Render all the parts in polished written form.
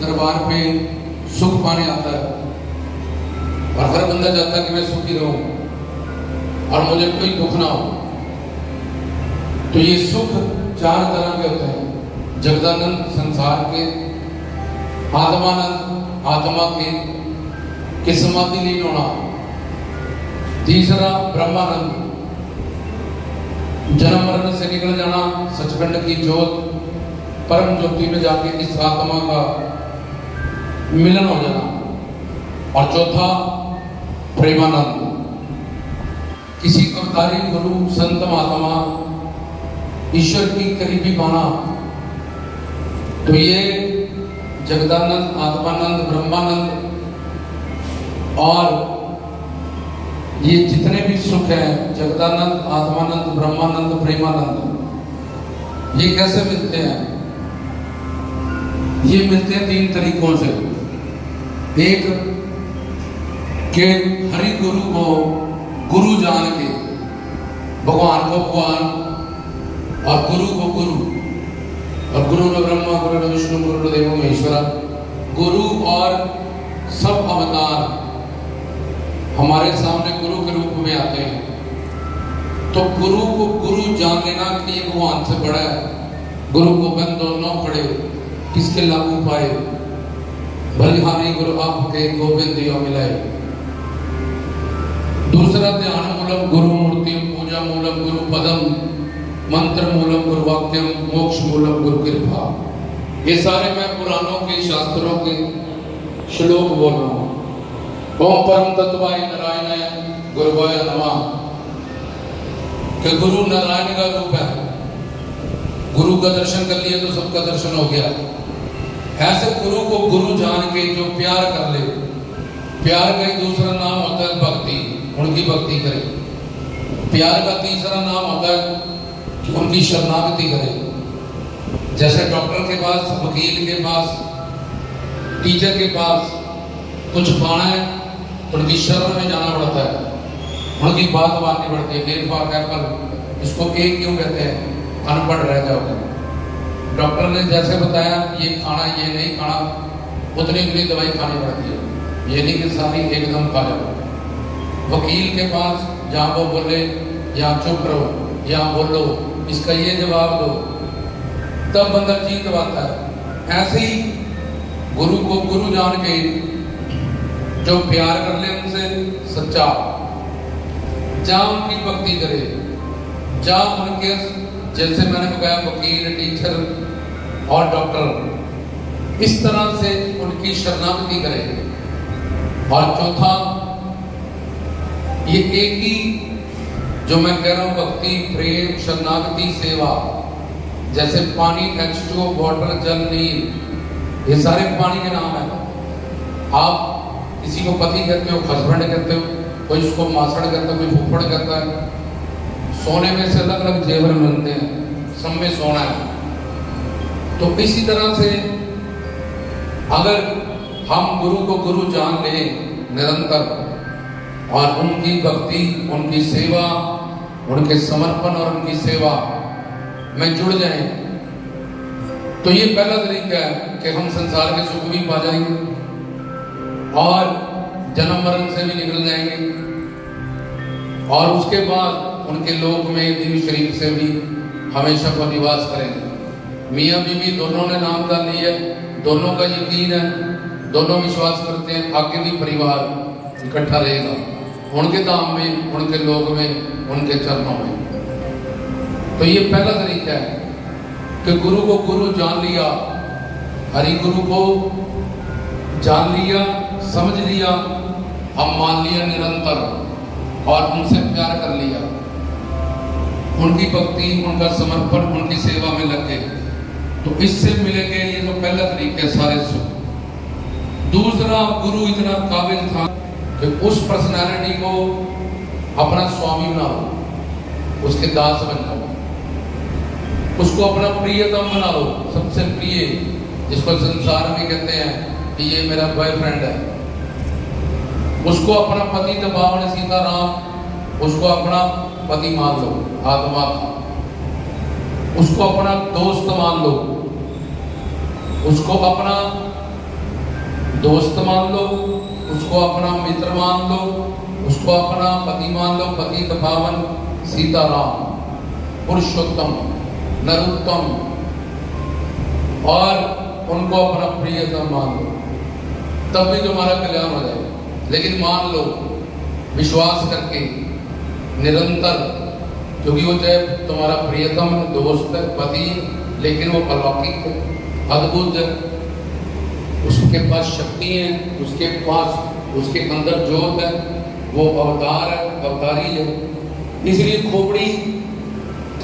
दरबार पे सुख पाने आता है और हर बंदा चाहता है कि मैं सुखी रहूं और मुझे कोई दुख ना हो। तो ये सुख चार तरह के होते हैं, जगदानंद संसार के, आत्मानंद आत्मा के समाधि लीन होना, तीसरा ब्रह्मानंद जन्म मरण से निकल जाना, सचखंड की ज्योत परम ज्योति में जाके इस आत्मा का मिलन हो जाना, और चौथा प्रेमानंद किसी अवतारी गुरु संत महात्मा ईश्वर की करीबी पाना। तो ये जगदानंद आत्मानंद ब्रह्मानंद और ये जितने भी सुख हैं, जगदानंद आत्मानंद ब्रह्मानंद प्रेमानंद, ये कैसे मिलते हैं? ये मिलते हैं तीन तरीकों से। एक के हरि गुरु को गुरु जान के, भगवान को भगवान और गुरु को गुरु, और गुरु न ब्रह्मा गुरु न विष्णु गुरु न देवो महेश्वरा, गुरु और सब अवतार हमारे सामने गुरु के रूप में आते हैं। तो गुरु को गुरु जान लेना कि ये भगवान से बड़ा है। गुरु गोविंद दोनों खड़े किसके लागू पाए, बलिहारी गुरु आपके गोविंद दियो मिलाए। दूसरा ध्यान मूलम गुरु मूर्ति, पूजा मूलम गुरु पदम, मंत्र मूलम गुरु वाक्यम, मोक्ष मूलम गुरु कृपा। ये सारे मैं पुराणों के शास्त्रों के श्लोक बोल रहा हूँ। ओम परम तत्वाय नारायणाय गुरुवाय नमः, कि गुरु नारायण का रूप है। गुरु का दर्शन कर लिए तो सबका दर्शन हो गया। ऐसे गुरु को गुरु जान के जो प्यार कर ले, प्यार का ही दूसरा नाम होता है भक्ति, उनकी भक्ति करे। प्यार का तीसरा नाम होता है कि उनकी शरणागति करे। जैसे डॉक्टर के पास, वकील के पास, टीचर के पास कुछ पाना है तो उनकी शरण में जाना पड़ता है, उनकी बात माननी पड़ती है। देर बार कहकर इसको एक क्यों कहते हैं, अनपढ़ रह जाओगे। डॉक्टर ने जैसे बताया ये खाना ये नहीं खाना, उतनी उतनी दवाई खानी पड़ती है, ये नहीं कि सारी एकदम खा लो। वकील के पास जहाँ वो बोले या चुप रहो या बोलो, इसका ये जवाब दो, तब बंदा जीत पाता है। ऐसे ही गुरु को गुरु जान के जो प्यार कर ले उनसे सच्चा, जहाँ उनकी भक्ति करे, जहाँ उनके, जैसे मैंने बताया वकील, टीचर और डॉक्टर, इस तरह से उनकी शरणागति करे। और चौथा ये एक ही जो मैं कह रहा हूं, भक्ति, प्रेम, शरणागति, सेवा। जैसे पानी, H2O, वाटर, जल, नीर, ये सारे पानी के नाम है। आप किसी को पति कहते हो, हस्बैंड कहते हो, कोई उसको मासड़ कहता है, कोई फुफड़ कहता है। सोने में से अलग अलग जेवर मिलते हैं, सब में सोना है। तो इसी तरह से अगर हम गुरु को गुरु जान लें निरंतर, और उनकी भक्ति, उनकी सेवा, उनके समर्पण और उनकी सेवा में जुड़ जाएं, तो ये पहला तरीका है कि हम संसार के सुख भी पा जाएंगे और जन्म मरण से भी निकल जाएंगे, और उसके बाद उनके लोक में दिव्य शरीर से भी हमेशा को निवास करेंगे। मियाँ बीवी दोनों ने नामदान लिया, दोनों का यकीन है, दोनों विश्वास करते हैं आगे भी परिवार इकट्ठा रहेगा, उनके धाम में, उनके लोक में, उनके चरणों में। तो ये पहला तरीका है कि गुरु को गुरु जान लिया, हरि गुरु को जान लिया, समझ लिया, हम मान लिया निरंतर, और उनसे प्यार कर लिया, उनकी भक्ति, उनका समर्पण, उनकी सेवा में लगे, तो इससे मिलेंगे। ये तो पहला तरीका है सारे सुख। दूसरा, गुरु इतना काबिल था कि उस पर्सनालिटी को अपना स्वामी बनाओ, उसके दास बन जाओ, उसको अपना प्रियतम बना लो, सबसे प्रिय, जिसको संसार में कहते हैं कि ये मेरा बॉयफ्रेंड है। उसको अपना पति दबाव ने सीताराम, उसको अपना पति मान लो, आत्मा का, उसको अपना दोस्त मान लो, उसको अपना दोस्त मान लो, उसको अपना मित्र मान लो, उसको अपना पति मान लो, पतित पावन सीताराम, पुरुषोत्तम, नरोत्तम, और उनको अपना प्रियतम मान लो, तब भी तुम्हारा कल्याण हो जाएगा। लेकिन मान लो विश्वास करके निरंतर, क्योंकि वो चाहे तुम्हारा प्रियतम है, दोस्त है, पति है, लेकिन वो अलौकिक है, अद्भुत है, उसके पास शक्ति है, उसके पास उसके अंदर जोत है, वो अवतार है, अवतारी है। इसलिए खोपड़ी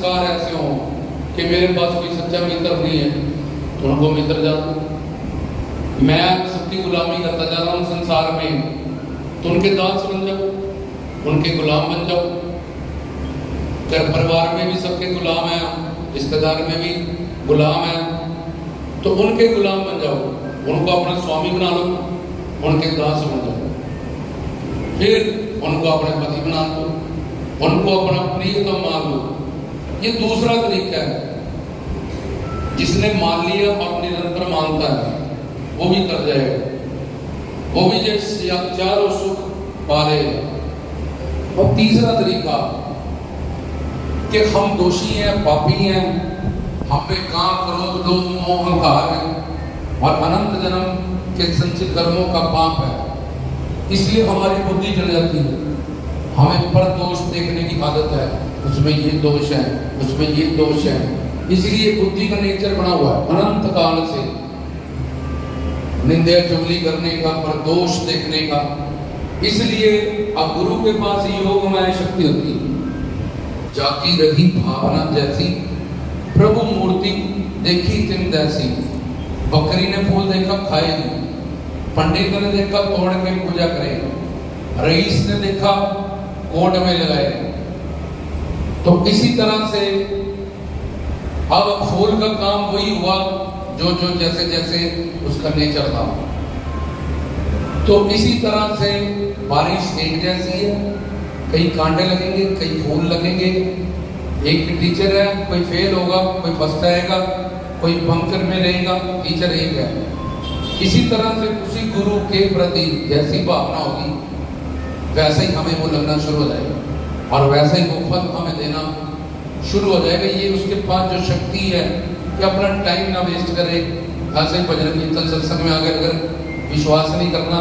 ऐसे हो कि मेरे पास कोई सच्चा मित्र नहीं है, तो उनको मित्र जातो, मैं सबकी गुलामी करता जा रहा हूँ संसार में, तो उनके दास बन जाओ, उनके गुलाम बन जाओ। घर परिवार में भी सबके गुलाम है, रिश्तेदार में भी गुलाम है, तो उनके गुलाम बन जाओ, उनको अपना स्वामी बना लो, उनके दास बन जाओ। फिर उनको अपने पति बना लो, उनको अपना प्रियतम मान लो। ये दूसरा तरीका है। जिसने मान लिया और निरंतर मानता है वो भी कर जाएगा, वो भी जैसे चारों सुख पा लेगा। और तीसरा तरीका कि हम दोषी हैं, पापी हैं, हम पे काम, क्रोध, लोभ, मोह, अहंकार है और अनंत जन्म के संचित कर्मों का पाप है, इसलिए हमारी बुद्धि जल जाती है। हमें पर दोष देखने की आदत है, उसमें ये दोष है, उसमें ये दोष है, इसलिए बुद्धि का नेचर बना हुआ है अनंत काल से, निंदा चुगली करने का, पर दोष देखने का। इसलिए अब गुरु के पास योगमय शक्ति होती है। जाकी रही भावना जैसी, प्रभु मूर्ति देखी तिन जैसी। बकरी ने फूल देखा खाएगी, पंडित ने देखा तोड़ के पूजा करेगा, रईस ने देखा कोट में लगाएगा। तो इसी तरह से अब फूल का काम वही हुआ जो जो जैसे जैसे उसका नेचर था। तो इसी तरह से बारिश एक जैसी है, कई कांटे लगेंगे, कई फूल लगेंगे। एक टीचर है, कोई फेल होगा, कोई फर्स्ट आएगा, कोई बंकर में रहेगा, टीचर एक है। इसी तरह से उसी गुरु के प्रति जैसी भावना होगी वैसे ही हमें वो लगना शुरू हो जाएगा और वैसे ही वो फल हमें देना शुरू हो जाएगा। ये उसके पास जो शक्ति है कि अपना टाइम ना वेस्ट करे। ऐसे भजन कीर्तन सत्संग में अगर विश्वास नहीं करना,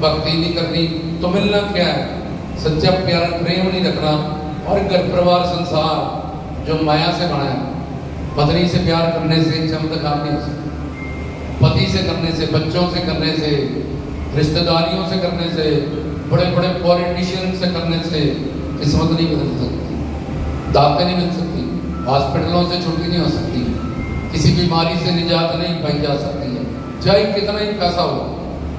भक्ति नहीं करनी, तो मिलना क्या है? सच्चा प्यार प्रेम नहीं रखना। और घर परिवार संसार जो माया से बना है, पत्नी से प्यार करने से चमत्कार नहीं हो सकता, पति से करने से, बच्चों से करने से, रिश्तेदारियों से करने से, बड़े बड़े पॉलिटिशियन से करने से किस्मत नहीं बदल सकती, दातें नहीं मिल सकती, हॉस्पिटलों से छुट्टी नहीं हो सकती, किसी बीमारी से निजात नहीं पाई जा सकती है, चाहे कितना ही पैसा हो।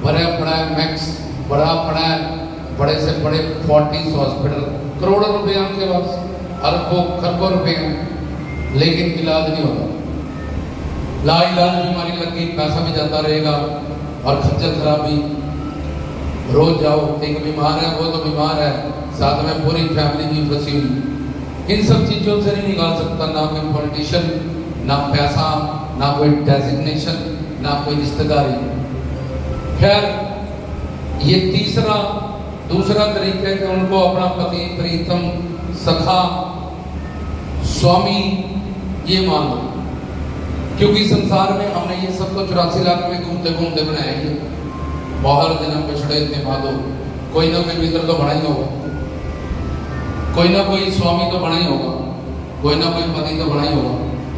भरा पड़ा है मैक्स, बड़ा पड़ा है बड़े से बड़े 40 हॉस्पिटल, करोड़ों रुपए उनके पास, अरबों खरबों रुपए हैं, लेकिन इलाज नहीं होता। लाइलाज बीमारी लग गई, पैसा भी जाता रहेगा और खज्जल खराबी। रोज जाओ, एक बीमार है वो तो बीमार है, साथ में पूरी फैमिली भी फंसी हुई। इन सब चीजों से नहीं निकाल सकता ना कोई पॉलिटिशियन, ना पैसा, ना कोई डेजिग्नेशन, ना कोई रिश्तेदारी। खैर ये दूसरा तरीका है कि उनको अपना पति, प्रीतम, सखा, स्वामी ये मान लो। क्योंकि संसार में हमने ये सब तो 84 लाख में घूमते घूमते बनाया ही। बाहर जन्म पिछड़े थे माधो, कोई ना कोई मित्र तो बना ही होगा, कोई ना कोई स्वामी तो बना ही होगा, कोई ना कोई पति तो बना ही होगा,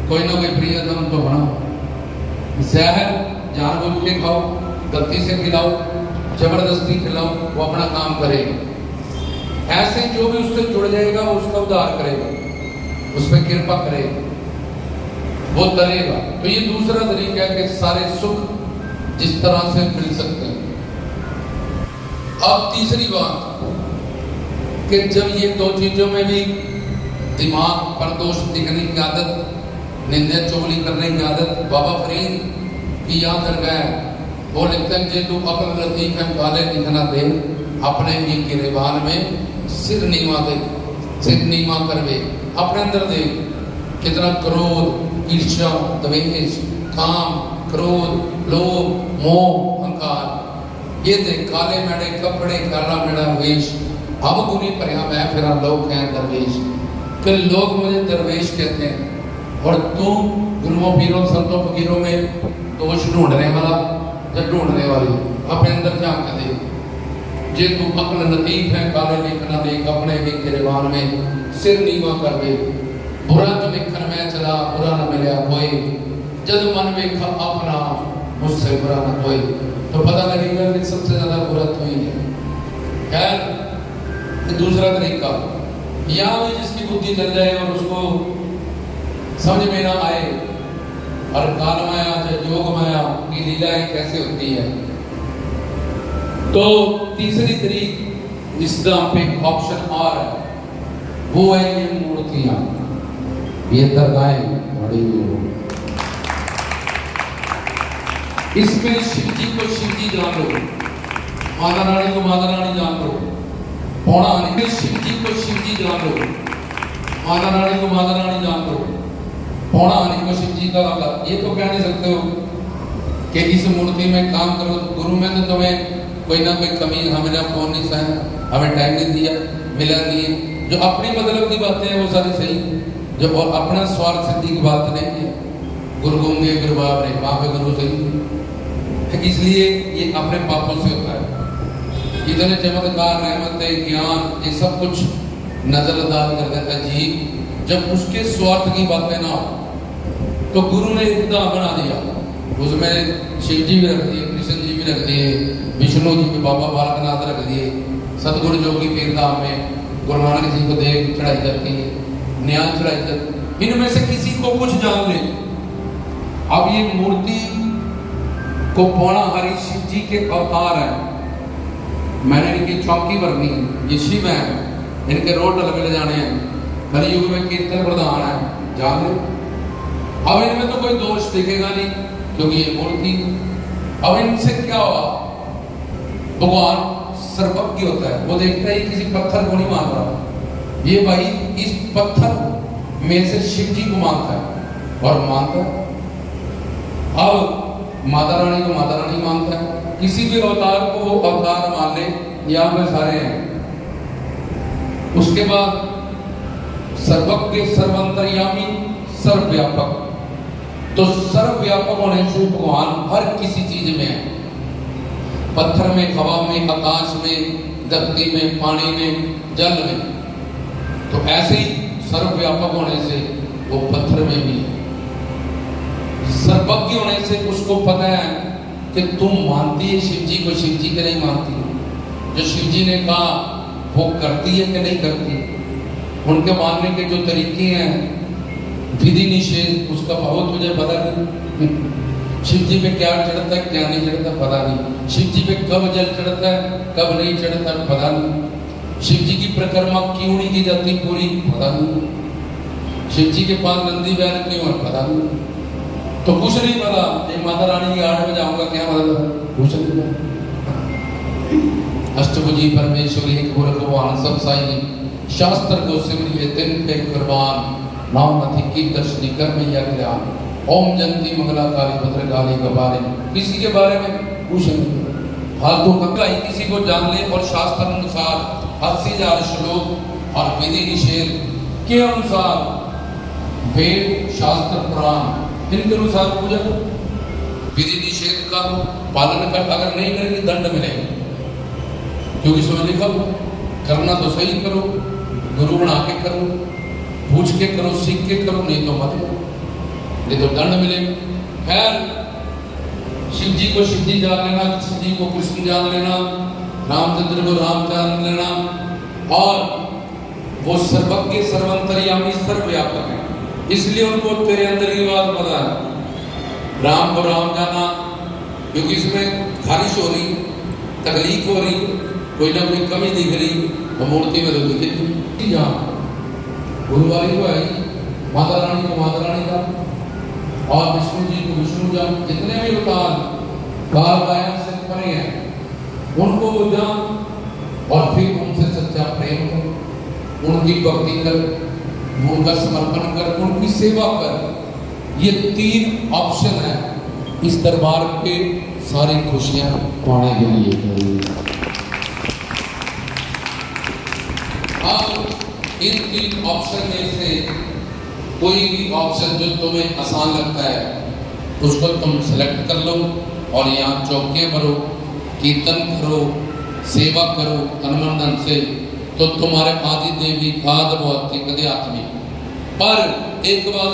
कोई ना कोई प्रियतम तो बना होगा। जहर जानबूझ के खाओ, गलती से खिलाओ, जबरदस्ती खिलाओ, वो अपना काम करेगा। ऐसे जो भी उससे जुड़ जाएगा उसका उद्धार करेगा, उस पर कृपा करेगा, वो तरेगा। तो ये दूसरा तरीका है कि सारे सुख जिस तरह से मिल सकते हैं। अब तीसरी बात कि जब ये दो चीजों में भी दिमाग पर दोष दिखने की आदत, निंदा चुगली करने की आदत, बाबा फरीद की याद कर गए, वो लिखते हैं जे तू अकल लतीफ है काले दिखना दे, अपने ही गिरेबान में सिर नीवा दे, सिर नीवा करवे, अपने अंदर दे कितना क्रोध, ईर्ष्या, द्वेष, काम, क्रोध, लोभ, मोह, अहंकार, ये देख काले मेरे कपड़े काला मेरा वेश, अब गुनी भरिया मैं फिर लोग हैं दरवेश। कि लोग मुझे दरवेश कहते हैं और तू गुरुओं पीरों संतों फकीरों में दोष ढूंढने वाला या ढूंढने वाली, अपने अंदर झांक दे। जे तू अकल लतीफ है काले लिखना देख, अपने ही गिरबान में सिर नीवा कर दे। बुरा जो लिखन में चला बुरा न मिलया कोई, जद मन वेखा अपना मुझसे बुरा न कोई। तो पता लगेगा कि सबसे ज्यादा बुरा तो ही है। खैर दूसरा तरीका, यहाँ भी जिसकी बुद्धि चल जाए और उसको समझ में ना आए और काल माया या योग माया की लीलाएं कैसे होती है, तो तीसरी तरीक जिसका पे ऑप्शन और है वो है ये मूर्तियां, ये दरगाहें बड़ी हुई। इसमें शिव जी को शिव जी जान लो, माता रानी को माता रानी जान लो, पौना में शिव जी को शिव जी जान लो, माता रानी को माता रानी जान लो, पौना आने को शिव जी का वाला। ये तो कह नहीं सकते हो कि इस मूर्ति में काम करो। गुरु में तो तुम्हें कोई ना कोई कमी, हमें फोन नहीं साया, हमें टाइम नहीं दिया, मिला दिए, जो अपनी मतलब की बातें हैं वो सारी सही, जो और अपना स्वार्थ सिद्धि की बात नहीं है। गुरु होंगे गुरु बाप रे वहां पे गुरु सही, इसलिए ये अपने पापों से होता है। इतने चमत्कार रहमत ज्ञान ये सब कुछ नजरअंदाज कर देता है जी, जब उसके स्वार्थ की बातें ना हो। तो गुरु ने इतना बना दिया, उसमें शिव जी भी रख दिए, कृष्ण जी भी रख दिए, विष्णु जी भी बाबा बालकनाथ रख दिए, सतगुरु जोगी पीरधाम में गुरु नानक जी को देख चढ़ाई करती है, न्याय चढ़ाई कर, इनमें से किसी को कुछ जान ले। अब ये मूर्ति को पौना हरि शिव जी के अवतार है, मैंने इनकी चौकी भरनी है, ये शिव है, इनके रोड मिल जाने हैं, कलयुग में कीर्तन प्रधान है, जान ले। अब इनमें तो कोई दोष दिखेगा नहीं क्योंकि ये मूर्ति। अब इनसे क्या हुआ, भगवान सर्वज्ञ होता है, वो देखता है किसी पत्थर को नहीं मान रहा, ये भाई इस पत्थर में से शिव जी को मानता है और मानता है। अब माता रानी को माता रानी मानता है, किसी भी अवतार को वो अवतार मान ले, यहाँ पे सारे हैं। उसके बाद सर्वज्ञ सर्वंतर्यामी सर्वव्यापक, तो सर्वव्यापक होने से भगवान हर किसी चीज में है, पत्थर में, हवा में, आकाश में, धरती में, पानी में, जल में। तो ऐसे ही सर्वव्यापक होने से वो पत्थर में भी है। सर्वज्ञ होने से उसको पता है कि तुम मानती है शिव जी को, शिव जी के नहीं मानती, जो शिव जी ने कहा वो करती है कि नहीं करती, उनके मानने के जो तरीके हैं, विधि निषेध, उसका बहुत मुझे पता नहीं। शिव जी पे क्या चढ़ता है क्या नहीं चढ़ता पता नहीं, शिव जी पे कब जल चढ़ता है कब नहीं चढ़ता पता नहीं, शिव जी की परिक्रमा क्यों नहीं की जाती पूरी पता नहीं, शिव जी के पास नंदी बैल क्यों है पता नहीं, तो कुछ नहीं पता। ये माता रानी की 8 बजे आऊंगा क्या मतलब है, कुछ नहीं पता। अष्टभुजी परमेश्वरी एक भगवान सब साई, शास्त्र को सिमरिए दिन पे कुर्बान, नाम नथी की दर्शनी कर में या ज्ञान, ओम जंती मंगला काली भद्रकाली के बारे में, किसी के बारे में कुछ नहीं फालतू का ही किसी को जान ले। और शास्त्र अनुसार 80,000 श्लोक और विधि निषेध के अनुसार वेद शास्त्र पुराण इनके अनुसार पूजा करो, विधि निषेध का पालन कर, अगर नहीं करेंगे दंड मिलेगा, क्योंकि इसमें लिखा करना तो सही करो, गुरु बना के करो, पूछ के करो, सीख के करो, नहीं तो मत करो, नहीं तो दंड मिलेगा। खैर शिव जी को शिव जी जान लेना, कृष्ण जी को कृष्ण जान लेना, रामचंद्र को राम जान लेना, और वो सर्वज्ञ सर्वंतर्यामी सर्वव्यापक है, इसलिए उनको तेरे अंदर की बात पता है। राम को राम जाना क्योंकि इसमें खारिश हो रही, तकलीफ हो रही, कोई ना कोई कमी दिख रही, वो मूर्ति में तो दिखेगी। जहाँ गुरु वाली को है, माता रानी को माता रानी जान, और विष्णु जी को विष्णु जान, जितने भी अवतार काल माया से परे हैं उनको वो जान, और फिर उनसे सच्चा प्रेम कर, उनकी भक्ति कर, उनका समर्पण कर, उनकी सेवा कर। ये 3 ऑप्शन है इस दरबार के सारी खुशियां पाने के लिए। अब इन 3 ऑप्शन में से कोई भी ऑप्शन जो तुम्हें आसान लगता है उसको तुम सेलेक्ट कर लो और यहाँ चौकियां भरो, कीर्तन करो, सेवा करो तन मन धन से, तो तुम्हारे आदि देवी खाद बहुत कदे आत्मी। पर एक बात